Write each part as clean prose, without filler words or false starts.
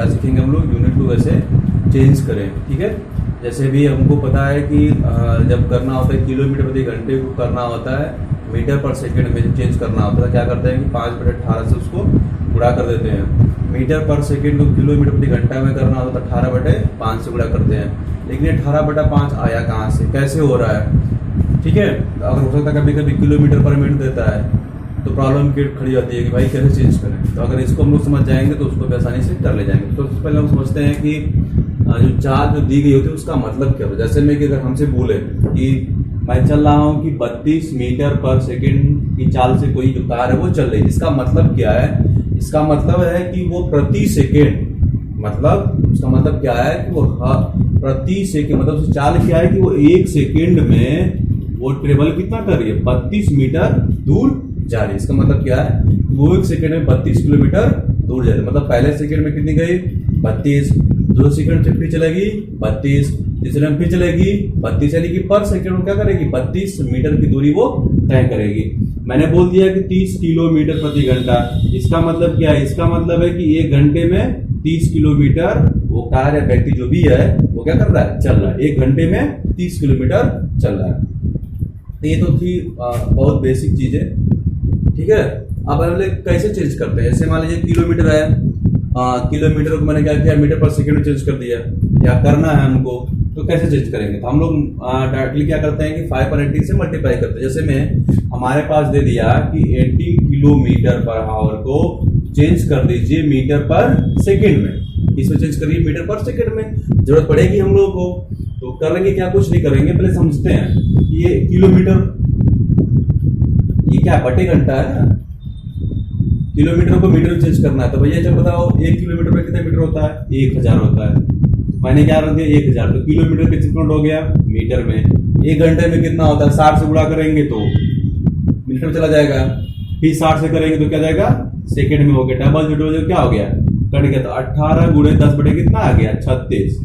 क्या सीखेंगे हम लोग, यूनिट को कैसे चेंज करें। ठीक है, जैसे भी हमको पता है कि जब करना होता है किलोमीटर प्रति घंटे को करना होता है मीटर पर सेकंड में चेंज करना होता है, क्या करते हैं कि 5/18 से उसको गुणा कर देते हैं। मीटर पर सेकंड को किलोमीटर प्रति घंटा में करना होता है 18/5 से गुणा करते हैं। लेकिन ये 18/5 आया कहाँ से, कैसे हो रहा है। ठीक है, अगर हो सकता है कभी कभी किलोमीटर पर मिनट देता है तो प्रॉब्लम खड़ी होती है कि भाई कैसे चेंज करें। तो अगर इसको हम लोग समझ जाएंगे तो उसको आसानी से कर ले जाएंगे। तो सबसे पहले हम समझते हैं कि जो चार्ज जो दी गई होती है उसका मतलब क्या होता है। जैसे में कि अगर हमसे बोले कि मैं चल रहा हूँ कि 32 मीटर पर सेकंड की चाल से कोई जो कार है वो चल रही है, इसका मतलब क्या है, इसका मतलब है कि वो प्रति सेकंड, मतलब उसका मतलब क्या है कि वो प्रति सेकंड, मतलब उसकी चाल क्या है कि वो 1 सेकंड में वो ट्रेवल कितना कर रही है, 32 मीटर दूर जा रही है। इसका मतलब क्या है, वो 1 सेकंड में 32 किलोमीटर दूर जा रही है। मतलब पहले सेकंड में कितनी गई, 32, 2 सेकंड से फिर चलेगी 32, तीसरे में फिर चलेगी 32, यानी कि पर सेकंड वो क्या करेगी, 32 मीटर की दूरी वो तय करेगी। मैंने बोल दिया कि 30 किलोमीटर प्रति घंटा, इसका मतलब क्या है, इसका मतलब है कि 1 घंटे में 30 किलोमीटर वो कार या व्यक्ति जो भी है वो क्या कर रहा है, चल रहा है। 1 घंटे में 30 किलोमीटर चल रहा है। तो ये तो थी बहुत बेसिक चीजें। ठीक है, अब हम लोग कैसे चेंज करते हैं। जैसे मान लीजिए किलोमीटर है, किलोमीटर को मैंने क्या किया, मीटर पर सेकंड में चेंज कर दिया, या करना है हमको तो कैसे चेंज करेंगे। तो हम लोग डायरेक्टली क्या करते हैं कि 5/18 से मल्टीप्लाई करते हैं। जैसे में हमारे पास दे दिया कि 80 किलोमीटर पर आवर को चेंज कर दीजिए मीटर पर सेकंड में। इसमें चेंज करिए मीटर पर सेकंड में, जरूरत पड़ेगी हम लोग को। तो करेंगे क्या, कुछ नहीं करेंगे, पहले समझते हैं ये किलोमीटर, ये क्या बटे घंटा है ना, किलोमीटर को मीटर में चेंज करना है। तो भैया जब बताओ 1 किलोमीटर में कितने मीटर होता है, 1000 होता है। मैंने क्या रख दिया 1000, तो किलोमीटर कितना हो गया मीटर में। 1 घंटे में कितना होता है, 60 से गुणा करेंगे तो मीटर में चला जाएगा, फिर 60 से करेंगे तो क्या जाएगा, सेकंड में हो गया। डबल जो क्या हो गया, कट गया। तो 18 गुणे 10 बटे कितना आ गया, 36,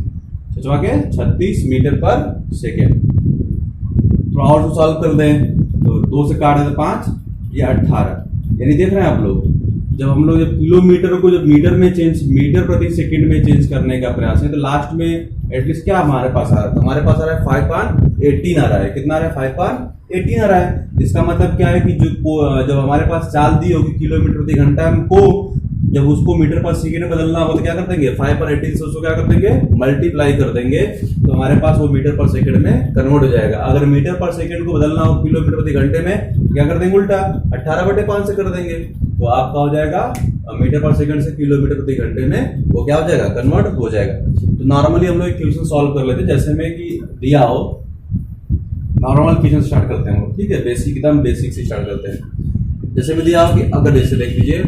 36 मीटर पर सेकेंड। तो और सॉल्व कर दें तो 2 से काट दें तो 5, ये 18, यानी देख रहे हैं आप लोग, जब हम लोग जब किलोमीटर को जब मीटर में चेंज, मीटर प्रति सेकंड में चेंज करने का प्रयास है, तो लास्ट में एटलीस्ट क्या हमारे पास आ रहा है, हमारे पास आ रहा है 5/18 आ रहा है। कितना आ रहा है, 5/18 आ रहा है। इसका मतलब क्या है कि जब हमारे पास चाल दी होगी किलोमीटर प्रति घंटा को, जब उसको मीटर पर सेकंड में बदलना होगा तो क्या कर देंगे, 5/18 से उसको क्या कर देंगे, मल्टीप्लाई कर देंगे, तो हमारे पास वो मीटर पर सेकंड में कन्वर्ट हो जाएगा। अगर मीटर पर सेकंड को बदलना हो किलोमीटर प्रति घंटे में, क्या कर देंगे, उल्टा 18/5 से कर देंगे, तो आपका हो जाएगा मीटर पर सेकंड से किलोमीटर प्रति घंटे में वो क्या हो जाएगा, कन्वर्ट हो जाएगा। तो नॉर्मली हम लोग एक क्वेश्चन सॉल्व कर लेते हैं, जैसे में कि दिया हो, नॉर्मल क्वेश्चन स्टार्ट करते हैं हम लोग। ठीक है, बेसिक, एकदम बेसिक से स्टार्ट करते हैं। जैसे में दिया हो कि अगर जैसे देख लीजिए,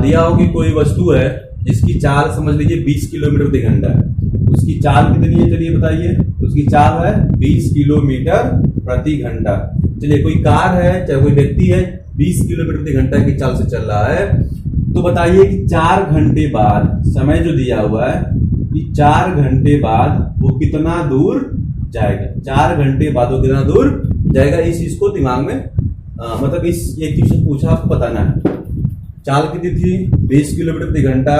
दिया हो कि कोई वस्तु है जिसकी चाल समझ लीजिए 20 किलोमीटर प्रति घंटा है, उसकी चाल कितनी है, चलिए बताइए। उसकी चाल है 20 किलोमीटर प्रति घंटा। चलिए कोई कार है, चाहे कोई व्यक्ति है, 20 किलोमीटर प्रति घंटा की चाल से चल रहा है, तो बताइए कि 4 घंटे बाद, समय जो दिया हुआ है कि 4 घंटे बाद वो कितना दूर जाएगा। 4 घंटे बाद वो कितना दूर जाएगा, इस चीज को दिमाग में मतलब इस ये क्वेश्चन पूछा, आपको बताना है। चाल कितनी थी, 20 किलोमीटर प्रति घंटा,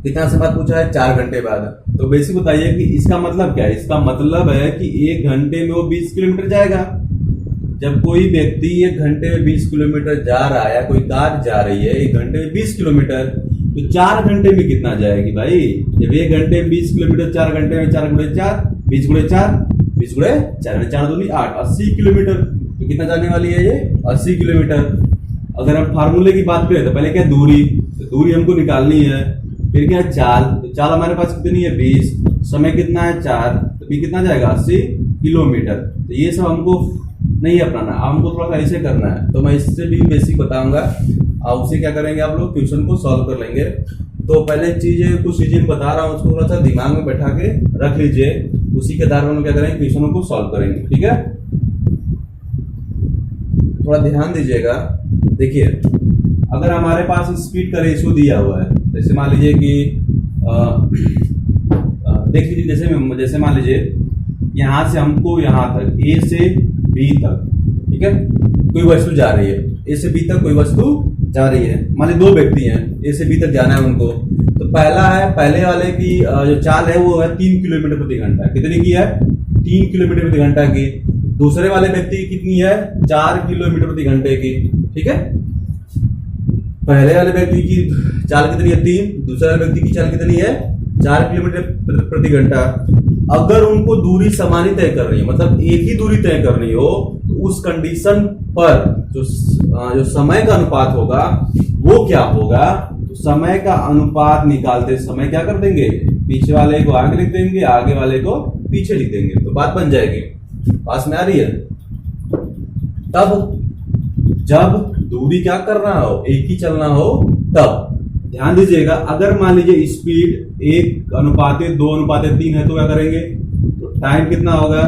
कितना समय बाद पूछा है, 4 घंटे बाद। तो बेसिक बताइए कि इसका मतलब क्या है। इसका मतलब है कि 1 घंटे में वो 20 किलोमीटर जाएगा। जब कोई व्यक्ति 1 घंटे में 20 किलोमीटर जा रहा है, कोई कार जा रही है 1 घंटे में 20 किलोमीटर, तो 4 घंटे में कितना जाएगी भाई। जब 1 घंटे में 20 किलोमीटर, 4 घंटे में 4 गुणे 4, 20 गुणे 4, 20 गुणे 4, 4 दूनी 8, 80 किलोमीटर। तो कितना जाने वाली है ये, 80 किलोमीटर। अगर हम फार्मूले की बात करें तो पहले क्या, दूरी, तो दूरी हमको निकालनी है, फिर क्या चाल, तो चाल हमारे पास कितनी है 20, समय कितना है 4, तो भी कितना जाएगा 80 किलोमीटर। तो ये सब हमको नहीं अपनाना, हमको थोड़ा सा ऐसे करना है। तो मैं इससे भी बेसिक बताऊंगा, और उसे क्या करेंगे आप लोग, क्वेश्चन को सॉल्व कर लेंगे। तो पहले चीजें, कुछ चीजें बता रहा हूँ, उसको थोड़ा सा दिमाग में बैठा के रख लीजिए, उसी के आधार पर हम क्या करेंगे, क्वेश्चनों को सॉल्व करेंगे। ठीक है, थोड़ा ध्यान दीजिएगा। देखिए, अगर हमारे पास स्पीड का रेशियो दिया हुआ है, जैसे मान लीजिए कि देख लीजिए, जैसे मान लीजिए यहां से हमको यहां तक, ए से बी तक, ठीक है, कोई वस्तु जा रही है, ए से बी तक कोई वस्तु जा रही है, मान ली 2 व्यक्ति हैं, ए से बी तक जाना है उनको, तो पहला है, पहले वाले की जो चाल है वो है 3 किलोमीटर प्रति घंटा। कितनी की है? 3 किलोमीटर प्रति घंटा की। दूसरे वाले व्यक्ति की कितनी है? 4 किलोमीटर प्रति घंटे की। ठीक है, पहले वाले व्यक्ति की चाल कितनी है? 3। दूसरे वाले व्यक्ति की चाल कितनी है? 4 किलोमीटर प्रति घंटा। अगर उनको दूरी समान ही तय कर रही है, मतलब एक ही दूरी तय करनी हो, तो उस कंडीशन पर जो समय का अनुपात होगा वो क्या होगा? तो समय का अनुपात निकालते समय क्या कर देंगे? पीछे वाले को आगे लिख देंगे, आगे वाले को पीछे लिख देंगे, तो बात बन जाएगी। पास में आ रही है? तब जब दूरी क्या करना हो? एक ही चलना हो, तब ध्यान दीजिएगा, अगर मान लीजिए स्पीड 1:2:3 है तो क्या करेंगे? तो टाइम कितना होगा?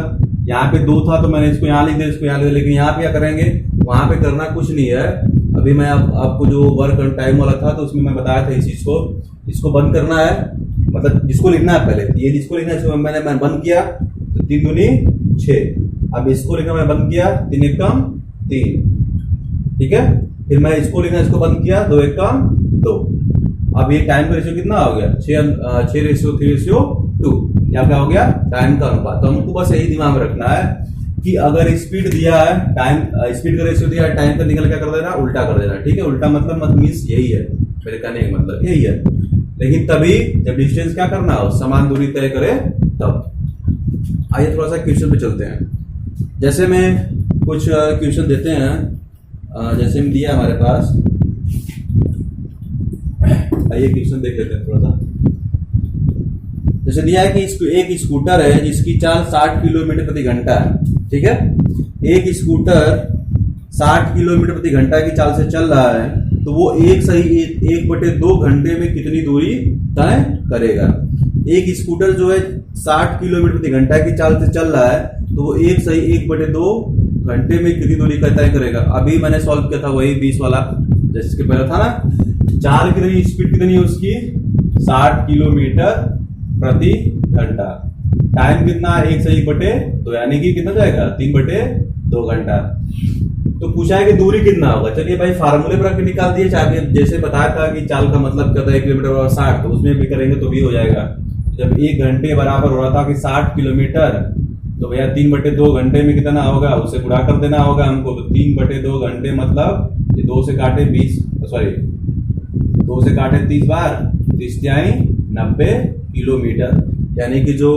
यहाँ पे 2 था तो मैंने इसको यहाँ लिख दिया, इसको यहाँ लिख दिया, लेकिन यहाँ पे क्या करेंगे? वहां पे करना कुछ नहीं है। अभी मैं आपको जो वर्क टाइम वाला था तो उसमें मैं बताया था इस चीज को, इसको बंद करना है, मतलब जिसको लिखना है पहले, ये जिसको लिखना है इसको मैंने बंद किया, तो 3 दूनी 6। अब इसको लिखना मैं बंद किया, 3 एकम 3। ठीक है, फिर मैं इसको लिखना, इसको बंद किया, 2 एकम 2। अब ये टाइम का रेशियो कितना हो गया? 6:3:2। क्या हो गया? टाइम का अनुपात। तो हमको बस यही दिमाग में रखना है कि अगर स्पीड दिया है, टाइम स्पीड का रेशियो दिया है, टाइम का निकल क्या कर देना? उल्टा कर देना। ठीक है, उल्टा मतलब मीन्स यही है, मेरे कहने का मतलब यही है। लेकिन तभी जब डिस्टेंस क्या करना हो, समान दूरी तय करे तब। आइए थोड़ा सा क्वेश्चन पे चलते हैं। जैसे मैं कुछ क्वेश्चन देते हैं, जैसे में दिया हमारे पास, आइए क्वेश्चन देख लेते हैं थोड़ा सा। जैसे दिया है कि एक स्कूटर है जिसकी चाल 60 किलोमीटर प्रति घंटा है। ठीक है, एक स्कूटर 60 किलोमीटर प्रति घंटा की चाल से चल रहा है, तो वो 1/2 घंटे में कितनी दूरी तय करेगा? एक स्कूटर जो है 60 किलोमीटर प्रति घंटा की चाल से चल रहा है, तो वो 1/2 घंटे में कितनी दूरी का तय करेगा? अभी मैंने सॉल्व किया था वही 20 वाला, जैसे पहले था ना। चाल कितनी, स्पीड कितनी है उसकी? 60 किलोमीटर प्रति घंटा। टाइम कितना? 1/2, यानी कि कितना जाएगा? 3/2 घंटा। तो पूछा है कि दूरी कितना होगा। चलिए भाई फार्मूले पर रख निकाल दिए, चाहे जैसे बताया था कि चाल का मतलब क्या था, 1 किलोमीटर बराबर 60, तो उसमें भी करेंगे तो भी हो जाएगा। जब 1 घंटे बराबर हो रहा था कि 60 किलोमीटर, तो भैया 3/2 घंटे में कितना होगा? उसे गुणा कर देना होगा हमको। तो 3/2 घंटे मतलब ये 2 से काटे 30 बार, 90 किलोमीटर, यानी कि जो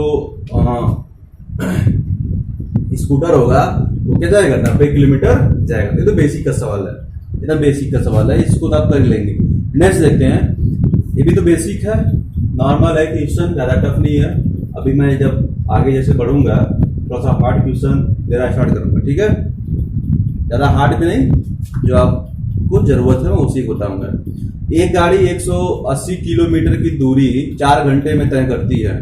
स्कूटर होगा वो क्या जाएगा? 90 किलोमीटर जाएगा। ये तो बेसिक का सवाल है, इतना बेसिक का सवाल है, इसको आप कर लेंगे। नेक्स्ट देखते हैं, ये भी तो बेसिक है, नॉर्मल है क्वेश्चन, ज्यादा टफ नहीं है। अभी मैं जब आगे जैसे बढ़ूंगा थोड़ा सा हार्ड क्वेश्चन देना स्टार्ट करूंगा। ठीक है, ज्यादा हार्ड भी नहीं, जो आपको जरूरत है मैं उसी को बताऊंगा। एक गाड़ी 180 किलोमीटर की दूरी 4 घंटे में तय करती है।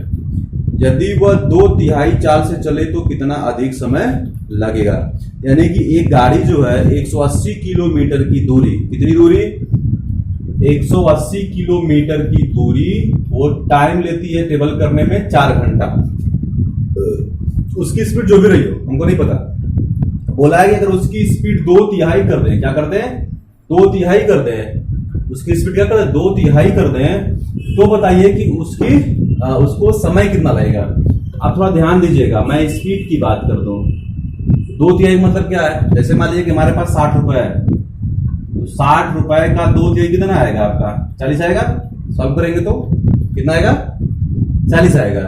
यदि वह 2/3 चाल से चले तो कितना अधिक समय लगेगा? यानी कि एक गाड़ी जो है 180 किलोमीटर की दूरी, कितनी दूरी? 180 किलोमीटर की दूरी वो टाइम लेती है ट्रेवल करने में 4 घंटा। उसकी स्पीड जो भी रही हो, हमको नहीं पता। बोला है कि अगर उसकी स्पीड 2/3 कर दें, क्या कर दें? 2/3 कर दें, उसकी स्पीड क्या कर दें? 2/3 कर दें, तो बताइए कि उसको समय कितना लगेगा? आप थोड़ा ध्यान दीजिएगा, मैं स्पीड की बात कर दूं। 2/3 मतलब क्या है? जैसे मान लीजिए कि हमारे पास 60 रुपए है, तो 60 रुपए का 2/3 कितना आएगा आपका? 40 आएगा। सॉल्व करेंगे तो कितना आएगा? 40 आएगा।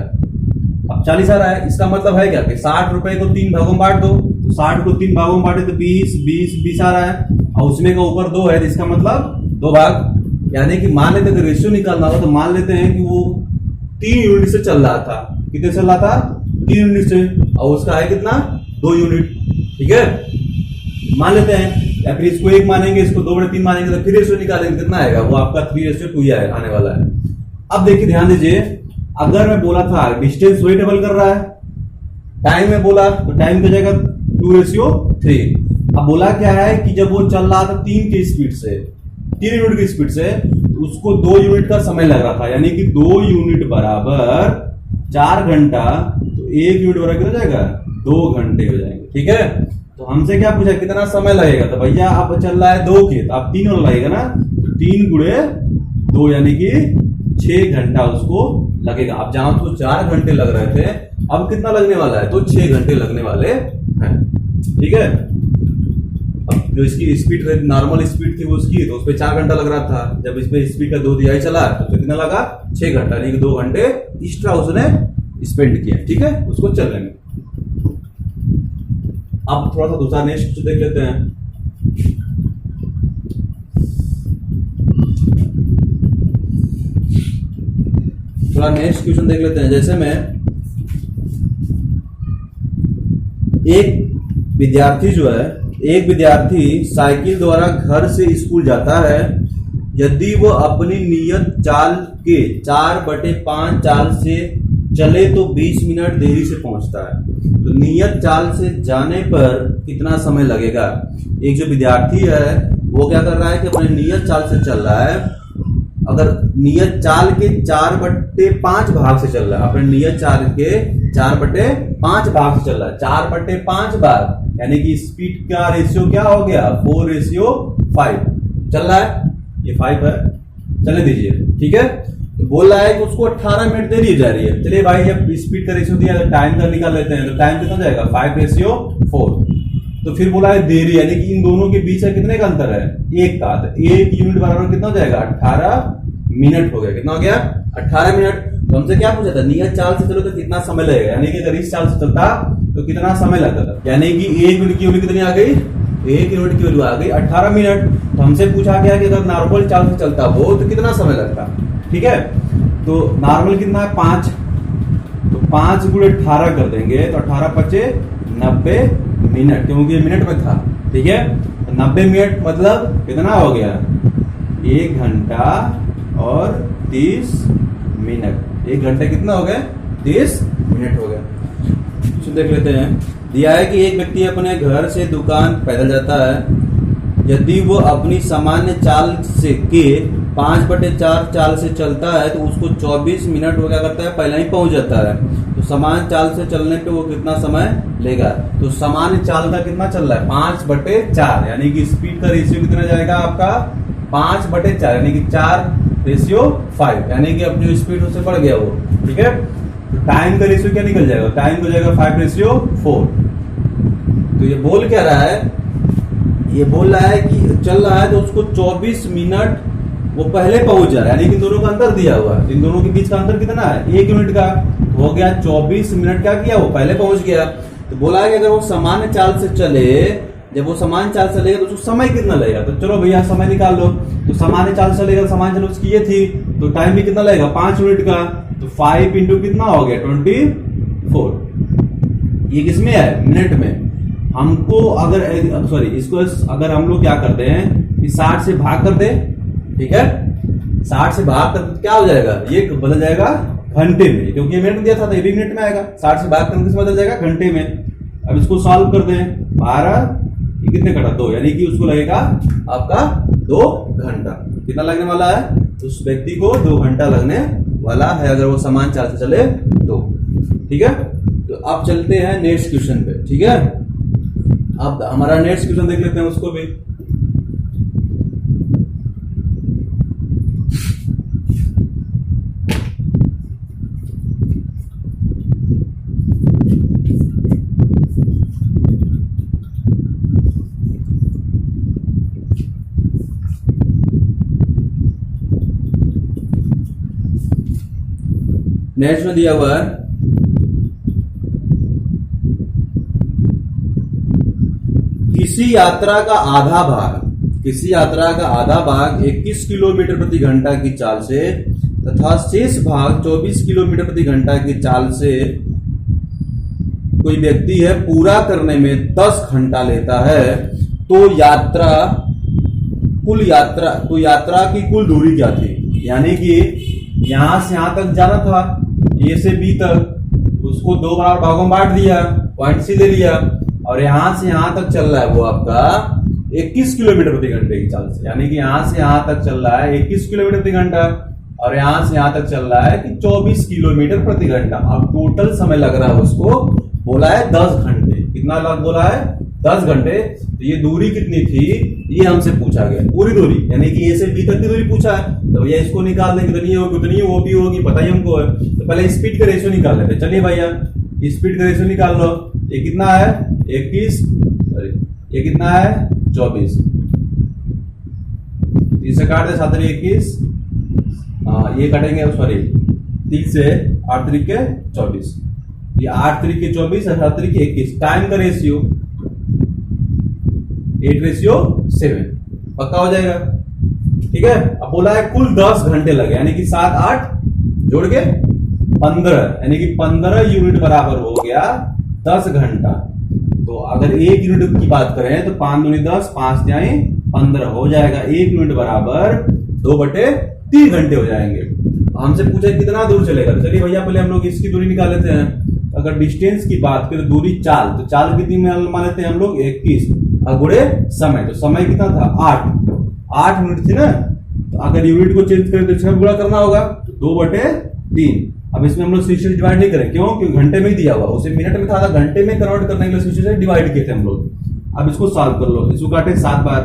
अब 40 आ रहा है, इसका मतलब है क्या कि 60 रुपए को 3 भागों में बांट दो, तो 60 को 3 भागों में बांटे तो 20 आ रहा है, और उसमें का ऊपर 2 है, तो इसका मतलब 2 भाग। यानी कि मान लेते हैं रेशियो निकालना हो तो मान लेते हैं कि वो 3 यूनिट से चल रहा था। कितने चल रहा था? 3 यूनिट से, और उसका है कितना? 2 यूनिट। ठीक है, मान लेते हैं, या फिर इसको 1 मानेंगे, इसको 2/3 मानेंगे, तो फिर रेशियो निकालेंगे, कितना आएगा? वो आपका 3:2 आने वाला है। अब देखिए ध्यान दीजिए, अगर मैं बोला था डिस्टेंस वही डबल कर रहा है, टाइम में बोला तो टाइम की जगह 2:3। अब बोला क्या है कि जब वो चल रहा था 3 की स्पीड से, 3 यूनिट की स्पीड से, उसको 2 यूनिट का समय लग रहा था, यानी कि 2 यूनिट बराबर 4 घंटा, तो 1 यूनिट बराबर हो जाएगा 2 घंटे हो जाएंगे। ठीक है, तो हमसे क्या पूछा कितना समय लगेगा, तो भैया अब चल रहा है 2 के, तो अब 3 वाला लगेगा ना, तो 3 गुणे 2 यानी कि 6 घंटा उसको लगेगा। अब जहां उसको 4 घंटे लग रहे थे, अब कितना लगने वाला है, तो 6 घंटे लगने वाले हैं। ठीक है, अब जो इसकी स्पीड नॉर्मल स्पीड थी उसकी, तो उस पर 4 घंटा लग रहा था। जब इस पे स्पीड का 2 दिहाई चला तो कितना लगा, 6 घंटा, यानी कि 2 घंटे एक्स्ट्रा उसने स्पेंड किया। ठीक है, उसको चलने में। अब थोड़ा सा दूसरा नेक्स्ट देख लेते हैं। थोड़ा नेक्स्ट क्वेश्चन देख लेते हैं। जैसे में एक विद्यार्थी साइकिल द्वारा घर से स्कूल जाता है। यदि वो अपनी नियत चाल के 4/5 चाल से चले तो 20 मिनट देरी से पहुंचता है। तो नियत चाल से जाने पर कितना समय लगेगा। एक जो विद्यार्थी है वो क्या कर रहा है कि अपने नियत चाल से चल रहा है। अगर नियत चाल के 4/5 भाग से चल रहा है, अपने नियत चाल के 4/5 भाग से चल रहा है, 4/5 भाग यानी कि स्पीड का रेशियो क्या हो गया, 4:5 चल रहा है, ये 5 है, चले दीजिए। ठीक है, तो बोल रहा है कि उसको 18 मिनट देरी जा रही है। चलिए भाई, जब स्पीड का रेशियो दिया तो टाइम का निकाल लेते हैं। तो टाइम कितना जाएगा, 5:4। तो फिर बोला है देरी, यानी कि इन दोनों के बीच कितने का अंतर है, 1 का। तो 1 यूनिट बराबर कितना हो जाएगा, 18 मिनट हो गया। कितना हो गया, 18 मिनट। तो हमसे क्या पूछा था, नियत चाल से चलो तो कितना समय लगेगा, यानी कि अगर इस चाल से चलता तो कितना समय लगता था। यानी कि 1 यूनिट की वैल्यू कितनी आ गई, 1 यूनिट की वैल्यू आ गई 18 मिनट। तो हमसे पूछा गया कि अगर नॉर्मल चाल से चलता वो तो कितना समय लगता। ठीक है, तो नॉर्मल कितना है, 5, तो 5 गुणे 18 कर देंगे तो 18×5 90 मिनट, क्योंकि ये मिनट में था। ठीक है, तो 90 मिनट मतलब कितना हो गया, 1 घंटा और 30 मिनट। 1 घंटे कितना हो गया, 30 मिनट हो गया। तो देख लेते हैं। दिया है कि एक व्यक्ति अपने घर से दुकान पैदल जाता है। यदि वो अपनी सामान्य चाल से के 5/4 चाल से चलता है तो उसको 24 मिनट वो क्या करता है, पहले ही पहुंच जाता है। तो सामान्य चाल से चलने पे वो कितना समय लेगा। तो सामान्य चाल का कितना चल रहा है, 5/4, यानी कि स्पीड का रेशियो कितना जाएगा आपका, 5/4, यानी कि 4:5, यानी कि अपनी स्पीड उससे बढ़ गया वो। ठीक है, तो टाइम का रेशियो क्या निकल जाएगा, टाइम हो जाएगा 5:4। तो ये बोल क्या रहा है, ये बोल रहा है कि चल रहा है तो उसको 24 मिनट वो पहले पहुंच जा रहा है, यानी कि दोनों का अंतर दिया हुआ है। इन दोनों के बीच का अंतर कितना है, 1 यूनिट का। हो गया 24 मिनट क्या किया, वो पहले पहुंच गया। तो बोला है कि अगर वो सामान्य चाल से चले, जब वो सामान्य चाल से चलेगा तो उसको समय कितना लगेगा। तो चलो भैया समय निकाल लो। तो सामान्य चाल से चलेगा, सामान्य चाल उसकी ये थी, तो टाइम भी कितना लगेगा, 5 मिनट का। तो 5 इंटू कितना हो गया, 24। ये किसमें है, मिनट में। हमको अगर सॉरी इसको अगर हम लोग क्या करते हैं कि 60 से भाग कर दे। ठीक है, 60 से भाग कर क्या हो जाएगा, ये बदल जाएगा घंटे में, क्योंकि ये मिनट में दिया था तो ये भी मिनट में आएगा। 60 से भाग कर किस बदल जाएगा, घंटे में। अब इसको सॉल्व कर दें, 12 कितने कटा, 2, यानी कि उसको लगेगा आपका 2 घंटा। कितना लगने वाला है, उस व्यक्ति को 2 घंटा लगने वाला है अगर वो समान चाल से चले तो। ठीक है, तो अब चलते हैं नेक्स्ट क्वेश्चन पे। ठीक है, अब हमारा नेक्स्ट क्वेश्चन देख लेते हैं उसको भी। नेक्स्ट में दिया हुआ है, किसी यात्रा का आधा भाग 21 किलोमीटर प्रति घंटा की चाल से तथा शेष भाग 24 किलोमीटर प्रति घंटा की चाल से कोई व्यक्ति है पूरा करने में 10 घंटा लेता है, तो यात्रा की कुल दूरी क्या थी। यानी कि यहां से यहां तक जाना था, ए से बी तक, उसको 2 बराबर भागों में बांट दिया, पॉइंट सी ले लिया, और यहां से यहां तक चल रहा है वो आपका 21 किलोमीटर प्रति घंटे की चाल से। यानी कि यहां से यहां तक चल रहा है 21 किलोमीटर प्रति घंटा, और यहां से यहां तक चल रहा है कि 24 किलोमीटर प्रति घंटा। अब टोटल समय लग रहा है उसको, बोला है 10 घंटे। कितना बोला है, 10 घंटे, तो ये दूरी कितनी थी ये हमसे पूछा गया, पूरी दूरी यानी कि ए से बी तक की दूरी पूछा है। तो भैया इसको निकाल दें, कितनी होगी उतनी वो भी होगी, पता ही हमको है। तो पहले स्पीड का रेशियो निकाल लेते हैं। चलिए भैया स्पीड का रेशियो निकाल लो। ये कितना है 21, सॉरी ये कितना है 24, इसे काट दे 7 21, ये कटेंगे सॉरी 30 से 8 तरीके 24, ये 8 तरीके 24 और 7 तरीके 21। टाइम का रेशियो 8:7 पक्का हो जाएगा। ठीक है, अब बोला है कुल 10 घंटे लगे, यानी कि 7 8 जोड़ के 15, यानी कि 15 यूनिट बराबर हो गया 10 घंटा। तो अगर 1 यूनिट की बात करें तो 5 दूनी 10, 5 जाए 15 हो जाएगा। 1 यूनिट बराबर 2/3 घंटे हो जाएंगे। हमसे पूछा कितना दूर चलेगा, चलिए भैया पहले हम लोग इसकी दूरी निकाल लेते हैं। अगर डिस्टेंस की बात करें दूरी चाल, तो चाल कितनी में मान लेते हैं हम लोग 21 गुणे समय, तो समय कितना था 8 यूनिट थी ना। तो अगर यूनिट को चेंज करें तो इसका गुणा करना होगा, 2/3। अब इसमें हम लोग 6 से डिवाइड नहीं करें, क्यों? क्योंकि घंटे में ही दिया हुआ, उसे मिनट में था, घंटे में कन्वर्ट करने के लिए 6 से डिवाइड किए थे हम लोग। अब इसको सॉल्व कर लो, इसको काटे 7 बार,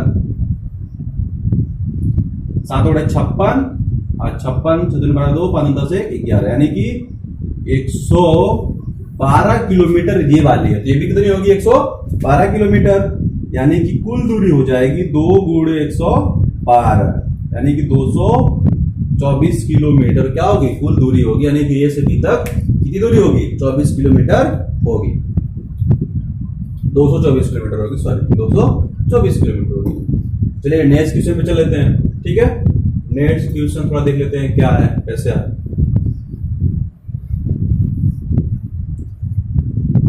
7 बटे 56 और 56 7 बटा 2 5 10 11, यानी कि 112 किलोमीटर ये वाली है। तो ये भी कितनी होगी 112 किलोमीटर, यानी कि कुल दूरी हो जाएगी 2 गुणे 112, यानी कि 224 किलोमीटर क्या होगी कुल दूरी होगी, यानी कि ए से बी तक कितनी दूरी होगी 24 किलोमीटर होगी, 224 किलोमीटर होगी, सॉरी 224 किलोमीटर होगी। चलिए नेक्स्ट क्वेश्चन पे चल लेते हैं। ठीक है, नेक्स्ट क्वेश्चन थोड़ा देख लेते हैं क्या है कैसे है।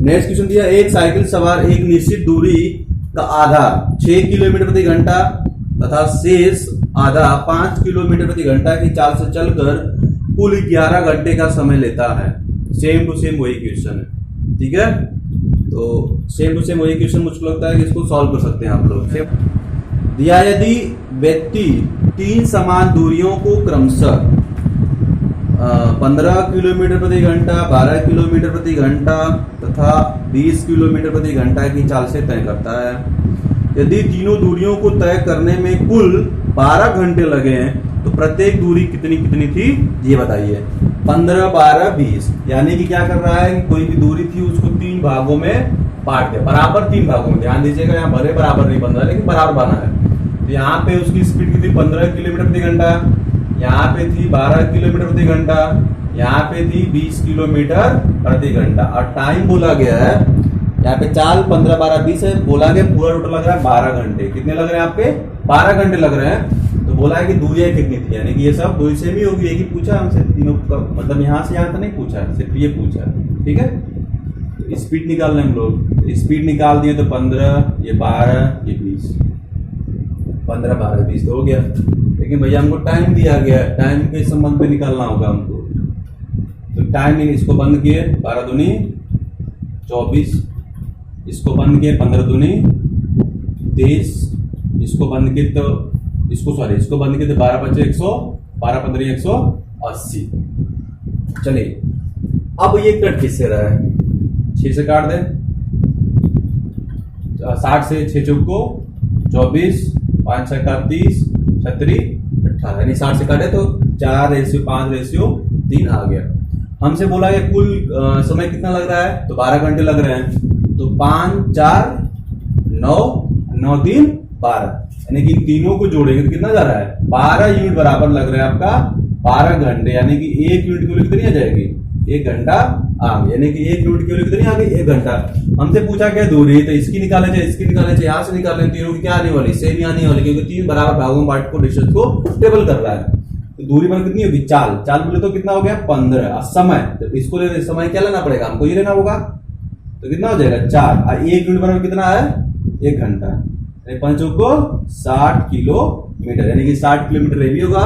नेक्स्ट क्वेश्चन दिया, एक साइकिल सवार एक निश्चित दूरी का आधा 6 किलोमीटर प्रति घंटा तथा शेष आधा 5 किलोमीटर प्रति घंटा की चाल से चलकर कुल 11 घंटे का समय लेता है। सेम टू सेम वही क्वेश्चन है। ठीक है, तो सेम टू सेम वही क्वेश्चन मुझको लगता है कि इसको सॉल्व कर सकते हैं आप लोग। दिया यदि व्यक्ति 3 समान दूरियों को क्रमशः 15 किलोमीटर प्रति घंटा, 12 किलोमीटर प्रति घंटा तथा 20 किलोमीटर प्रति घंटा की चाल से तय करता है, यदि तीनों दूरियों को तय करने में कुल 12 घंटे लगे हैं तो प्रत्येक दूरी कितनी कितनी थी ये बताइए। 15 12 20, यानी कि क्या कर रहा है कि कोई भी दूरी थी उसको 3 भागों में बांट दिया, बराबर 3 भागों में। ध्यान दीजिएगा, यहाँ भले बराबर नहीं बन रहा लेकिन बराबर बना है। तो यहाँ पे उसकी स्पीड कितनी 15 किलोमीटर प्रति घंटा, यहाँ पे थी 12 किलोमीटर प्रति घंटा, यहाँ पे थी 20 किलोमीटर प्रति घंटा, और टाइम बोला गया है यहाँ पे चाल 15 12 20 है, बोला गया पूरा टोटल लग रहा है 12 घंटे। कितने लग रहे हैं आपके 12 घंटे लग रहे हैं। तो बोला है कि दूरियां कितनी थी, यानी कि ये सब दूरी सेम ही होगी। एक ही पूछा हमसे तीनों का, मतलब यहाँ से यहाँ तक नहीं पूछा, सिर्फ ये पूछा। ठीक है, तो स्पीड निकालने हम लोग, स्पीड निकाल दिए तो 15 ये 12 ये 20, 15 12 20 तो हो गया। लेकिन भैया हमको टाइम दिया गया, टाइम के संबंध में निकालना होगा हमको। तो टाइम इसको बंद किए 12 दूनी 24, इसको बंद किए 15 दूनी 23, इसको बंद किए तो इसको सॉरी इसको बंद किए तो 12 बचे 100, 12 15 180। चलिए अब ये कट किससे रहा है, 6 से काट दे, 60 से 6 चौको 24, 5 6 30, 36 18, यानी 60 से काटे तो 4:5:3 आ गया। हमसे बोला गया कुल समय कितना लग रहा है, तो 12 घंटे लग रहे हैं। तो 5 4 9 9 3 12, यानी कि तीनों को जोड़ेंगे तो कितना जा रहा है 12 यूनिट बराबर लग रहा है आपका 12 घंटे, यानी कि 1 यूनिट की वैल्यू कितनी आ जाएगी 1 घंटा आ गई, यानी कि 1 यूनिट की वैल्यू कितनी आ गई 1 घंटा। हमसे पूछा क्या दूरी, तो इसकी निकाले चाहिए, इसकी निकाले चाहिए, यहाँ से निकालें, तीनों की क्या आने वाली सेम ही आने वाली, क्योंकि 3 बराबर भागों में बांट को डिस्टेंस को टेबल कर रहा है। तो दूरी पर कितनी होगी चाल, चाल बोले तो कितना हो गया 15। समय, तो इसको लेने समय क्या लेना पड़ेगा हमको, ये लेना होगा, तो कितना हो जाएगा 4, और 1 यूनिट बराबर कितना है 1 घंटा, 5 को 60 किलोमीटर, यानी कि 60 किलोमीटर ये भी होगा,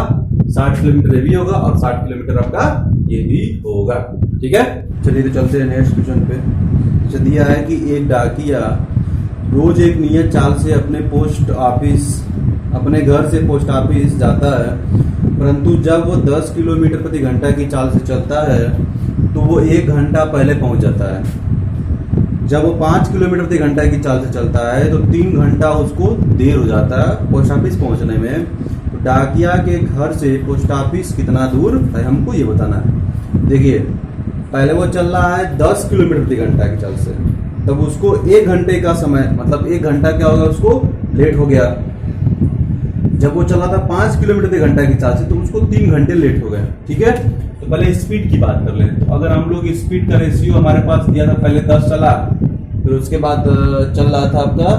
60 किलोमीटर ये भी होगा, और 60 किलोमीटर आपका ये भी होगा। ठीक है, चलिए तो चलते हैं नेक्स्ट क्वेश्चन पे। जैसे दिया है कि एक डाकिया रोज एक नियत चाल से अपने घर से पोस्ट ऑफिस जाता है, परंतु जब वो 10 किलोमीटर प्रति घंटा की चाल से चलता है तो वो 1 घंटा पहले पहुंच जाता है। जब वो 5 किलोमीटर प्रति घंटा की चाल से चलता है तो 3 घंटा उसको देर हो जाता है पोस्ट ऑफिस पहुंचने में। तो डाकिया के घर से पोस्ट ऑफिस कितना दूर है हमको ये बताना है। देखिए पहले वो चल रहा है 10 किलोमीटर प्रति घंटा की चाल से, तब उसको 1 घंटे का समय, मतलब 1 घंटा क्या होगा उसको लेट हो गया। जब वो चला था 5 किलोमीटर प्रति घंटा की चाल से तो उसको 3 घंटे लेट हो गए। ठीक है, तो पहले स्पीड की बात कर लें। तो अगर हम लोग स्पीड का रेशियो हमारे पास दिया था, पहले 10 चला, फिर उसके बाद चल रहा था आपका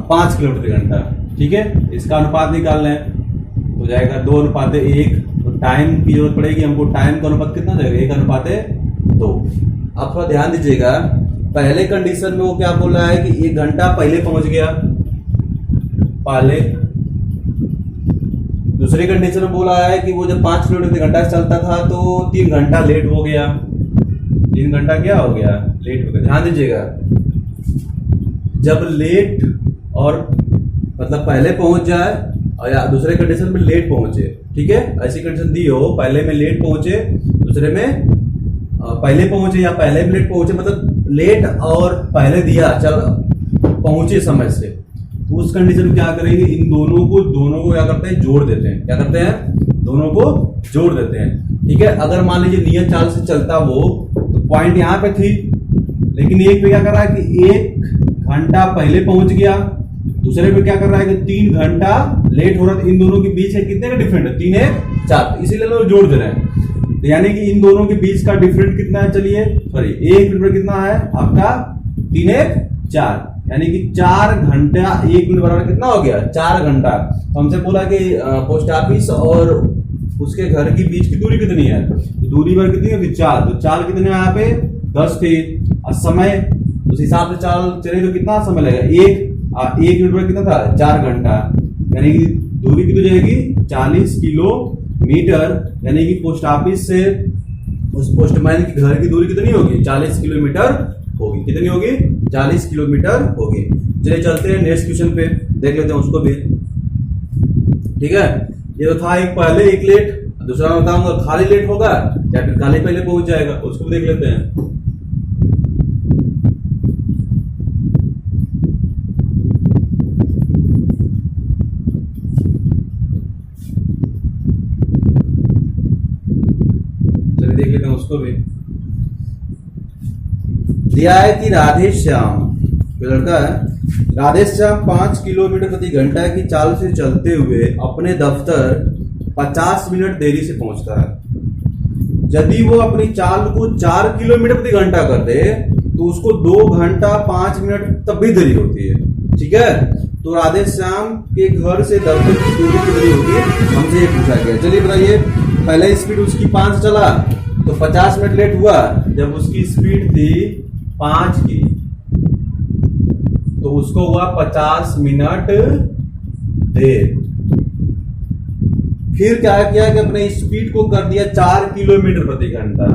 5 किलोमीटर प्रति घंटा। ठीक है, इसका अनुपात निकाल लें तो जाएगा 2:1। तो टाइम की जरूरत पड़ेगी हमको, टाइम का अनुपात कितना जाएगा 1:2। आप थोड़ा ध्यान दीजिएगा, पहले कंडीशन में वो क्या बोल रहा है कि 1 घंटा पहले पहुंच गया पहले। दूसरी कंडीशन में बोला है कि वो जब 5 किलोमीटर प्रति घंटा चलता था तो 3 घंटा लेट हो गया। 3 घंटा क्या हो गया, लेट हो गया। ध्यान दीजिएगा, जब लेट और मतलब पहले पहुंच जाए और या दूसरे कंडीशन में लेट पहुंचे, ठीक है, ऐसी कंडीशन दी हो, पहले में लेट पहुंचे, दूसरे में पहले पहुंचे या पहले में लेट पहुंचे, मतलब लेट और पहले दिया चल पहुंचे समय से, तो उस कंडीशन में क्या करेंगे, इन दोनों को क्या करते हैं, जोड़ देते हैं। क्या करते हैं, दोनों को जोड़ देते हैं। ठीक है, अगर मान लीजिए नियत चाल से चलता वो, तो पॉइंट यहां पे थी, लेकिन एक पे क्या कर रहा है कि 1 घंटा पहले पहुंच गया, दूसरे पे क्या कर रहा है कि 3 घंटा लेट हो रहा था। इन दोनों के बीच है कितने का डिफरेंट है, 3 है 4, इसीलिए लोग जोड़ दे रहे हैं। तो यानी कि इन दोनों के बीच का डिफरेंट कितना है, चलिए सॉरी 1 मिनट कितना है आपका 3 है 4, यानी कि 4 घंटा 1 मिनट बराबर कितना हो गया, 4 घंटा। तो हमसे बोला कि पोस्ट ऑफिस और उसके घर के बीच की दूरी कितनी है, तो दूरी पर कितनी होगी 4, तो 4 कितने यहाँ पे 10 थे। और समय उस हिसाब से चाल चले तो कितना समय लगेगा, 1 मिनट पर कितना था 4 घंटा, यानी कि दूरी कितनी जाएगी 40 किलोमीटर, यानी कि पोस्ट ऑफिस से उस पोस्टमैन के घर की दूरी कितनी होगी, 40 किलोमीटर होगी। कितनी होगी, 40 किलोमीटर होगी। चलिए चलते हैं नेक्स्ट क्वेश्चन पे, देख लेते हैं उसको भी। ठीक है, ये तो था एक पहले एक लेट, दूसरा बताऊंगा खाली लेट होगा या फिर खाली पहले पहुंच जाएगा, उसको भी देख लेते हैं। चलिए देख लेते हैं उसको भी। दिया है कि राधेश्याम, लड़का है, राधेश्याम 5 किलोमीटर प्रति घंटा की चाल से चलते हुए अपने दफ्तर 50 मिनट देरी से पहुंचता है। यदि वो अपनी चाल को 4 किलोमीटर प्रति घंटा कर दे तो उसको 2 घंटा 5 मिनट तब भी देरी होती है। ठीक है, तो राधेश्याम के घर से दफ्तर की दूरी कितनी होगी, हमसे ये पूछा गया। चलिए बताइए, पहले स्पीड उसकी 5 चला तो 50 मिनट लेट हुआ। जब उसकी स्पीड थी 5 की तो उसको हुआ 50 मिनट देर। फिर क्या किया कि अपने स्पीड को कर दिया 4 किलोमीटर प्रति घंटा,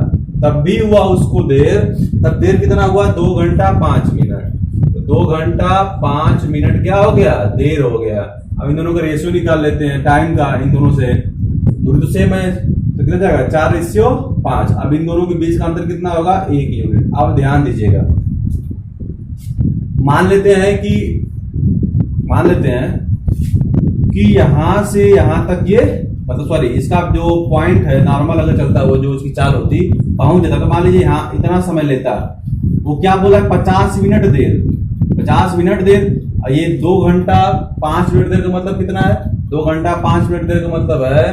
तब भी हुआ उसको देर। तब देर कितना हुआ, 2 घंटा 5 मिनट। तो 2 घंटा 5 मिनट क्या हो गया, देर हो गया। अब इन दोनों का रेशियो निकाल लेते हैं टाइम का, इन दोनों से दूरी तो सेम है, तो कितना जाएगा 4:5। अब इन दोनों के बीच का अंतर कितना होगा, 1 यूनिट। अब ध्यान दीजिएगा, मान लेते हैं कि यहां से यहां तक ये, मतलब सॉरी इसका जो पॉइंट है नॉर्मल अगर चलता वो जो उसकी चाल होती पहुंच जाता, तो मान लीजिए यहाँ इतना समय लेता, वो क्या बोला 50 मिनट देर, 50 मिनट देर। और ये 2 घंटा 5 मिनट देर का मतलब कितना है, 2 घंटा 5 मिनट देर का मतलब है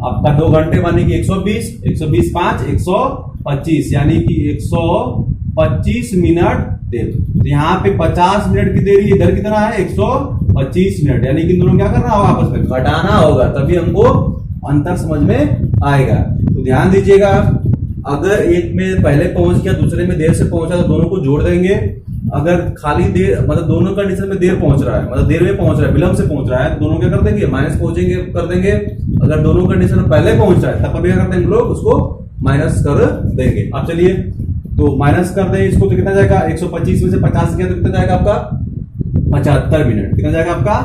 आपका 2 घंटे माने कि 120, 120 5 125, यानी कि 125 मिनट देर। तो यहाँ पे 50 मिनट की देरी, इधर कितना है 125 मिनट, यानी कि दोनों क्या करना होगा, आपस में घटाना होगा, तभी हमको अंतर समझ में आएगा। तो ध्यान दीजिएगा, अगर एक में पहले पहुंच गया दूसरे में देर से पहुंचा तो दोनों को जोड़ देंगे। अगर खाली देर, मतलब दोनों कंडीशन में देर पहुंच रहा है, मतलब देर में पहुंच रहा है, विलंब से पहुंच रहा है, तो दोनों क्या कर देंगे, माइनस पहुंचेंगे कर देंगे। अगर दोनों कंडीशन में पहले पहुंच रहा है तब क्या करते हैं हम लोग, उसको माइनस कर देंगे। अब चलिए तो माइनस कर दें इसको, तो कितना जाएगा, 125 में से 50 किया तो कितना जाएगा आपका 75 मिनट। कितना जाएगा आपका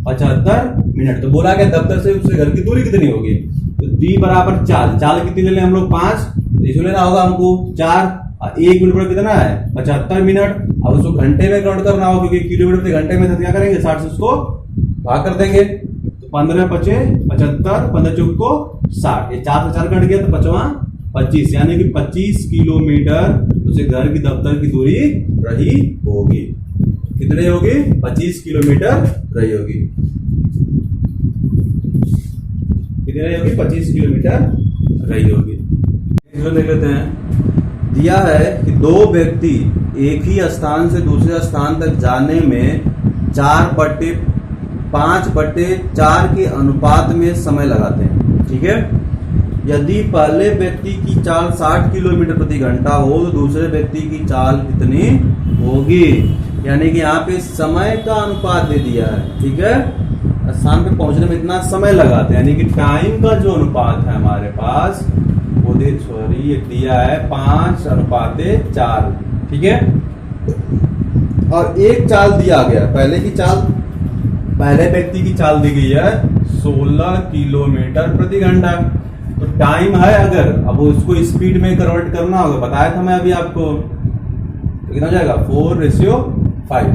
75 मिनट। तो बोला गया दफ्तर से उसके घर की दूरी कितनी होगी, तो d बराबर 4 कितनी ले लें हम लोग 5, तो इसको लेना होगा हमको 4, 1 मिनट पर कितना है 75 मिनट। अब उसको घंटे में काउंट करना हो क्योंकि किलोमीटर प्रति घंटे में तो क्या करेंगे 60 से उसको भाग कर देंगे। तो 15 पचे 75, 15 चौक को 60, ये 4 से 4 कट गया तो 25, यानी कि 25 किलोमीटर उसे घर की दफ्तर की दूरी रही होगी। कितनी होगी 25 किलोमीटर रही होगी। कितनी रही होगी 25 किलोमीटर रही होगी। देख लेते हैं, दिया है कि दो व्यक्ति एक ही स्थान से दूसरे स्थान तक जाने में 4/5/4 के अनुपात में समय लगाते हैं। ठीक है, यदि पहले व्यक्ति की चाल 60 किलोमीटर प्रति घंटा हो तो दूसरे व्यक्ति की चाल कितनी होगी। यानी कि यहाँ पे समय का अनुपात दे दिया है। ठीक है, स्थान पे पहुंचने में इतना समय लगाते हैं, यानी कि टाइम का जो अनुपात है हमारे पास वो ये दिया है 5/4। ठीक है, और एक चाल दिया गया, पहले व्यक्ति की चाल दी गई है 16 किलोमीटर प्रति घंटा। तो टाइम है, अगर अब उसको स्पीड में कन्वर्ट करना होगा, बताया था मैं अभी आपको, तो कितना जाएगा 4:5।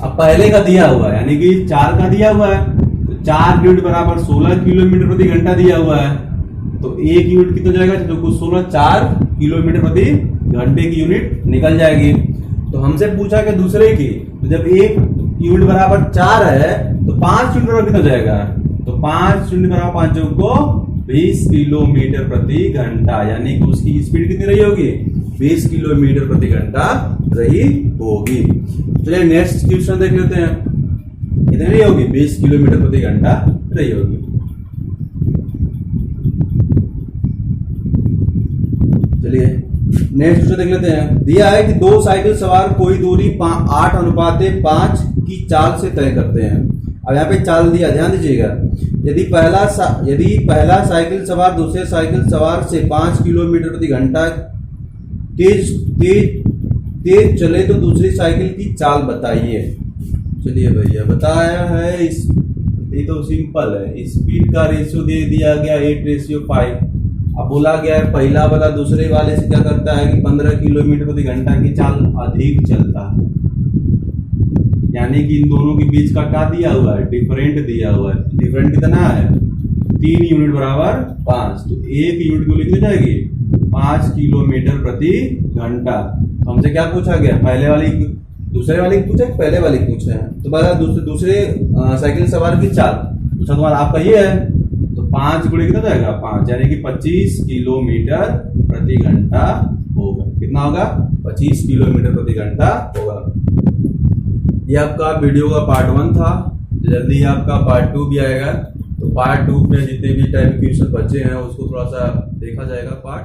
अब पहले का दिया हुआ है यानी कि 4 का दिया हुआ है, तो 4 यूनिट बराबर 16 किलोमीटर प्रति घंटा दिया हुआ है, तो 1 यूनिट कितना जाएगा, तो कुछ 4 किलोमीटर प्रति घंटे की यूनिट निकल जाएगी। तो हमसे पूछा कि दूसरे की, तो जब 1 यूनिट बराबर 4 है तो 5 यूनिट बराबर कितना जाएगा, तो 5 यूनिट बराबर 5 को 20 किलोमीटर प्रति घंटा, यानी कि उसकी स्पीड कितनी रही होगी 20 किलोमीटर प्रति घंटा रही होगी। चलिए नेक्स्ट क्वेश्चन देख लेते हैं, कितनी रही होगी 20 किलोमीटर प्रति घंटा रही होगी। चलिए नेक्स्ट क्वेश्चन देख लेते हैं, दिया है कि 2 साइकिल सवार कोई दूरी 8/5 की चाल से तय करते हैं। अब यहाँ पे चाल दिया, ध्यान दीजिएगा, यदि पहला साइकिल सवार दूसरे साइकिल सवार से 5 किलोमीटर प्रति घंटा तेज चले तो दूसरी साइकिल की चाल बताइए। चलिए भैया, बताया है ये तो सिंपल है, स्पीड का रेशियो दे दिया गया 8:5। अब बोला गया है पहला वाला दूसरे वाले से क्या करता है कि 15 किलोमीटर प्रति घंटा की चाल अधिक चलता है, यानी कि इन दोनों के बीच का क्या दिया हुआ है, डिफरेंट दिया हुआ है। डिफरेंट कितना है 3 यूनिट बराबर 5, तो 1 यूनिट को लिखनी जाएगी 5 किलोमीटर प्रति घंटा। हमसे क्या पूछा गया, दूसरे वाले की पूछा, पहले वाले की पूछा है, तो पहला दूसरे साइकिल सवार की चाल दूसरा तुम्हारा आपका ये है, तो 5 गुणे कितना जाएगा 5, यानी कि 25 किलोमीटर प्रति घंटा होगा। कितना होगा 25 किलोमीटर प्रति घंटा होगा। ये आपका वीडियो का पार्ट 1 था, जल्दी आपका पार्ट 2 भी आएगा। तो पार्ट 2 में जितने भी टाइप के क्वेश्चन बचे हैं उसको थोड़ा सा देखा जाएगा पार्ट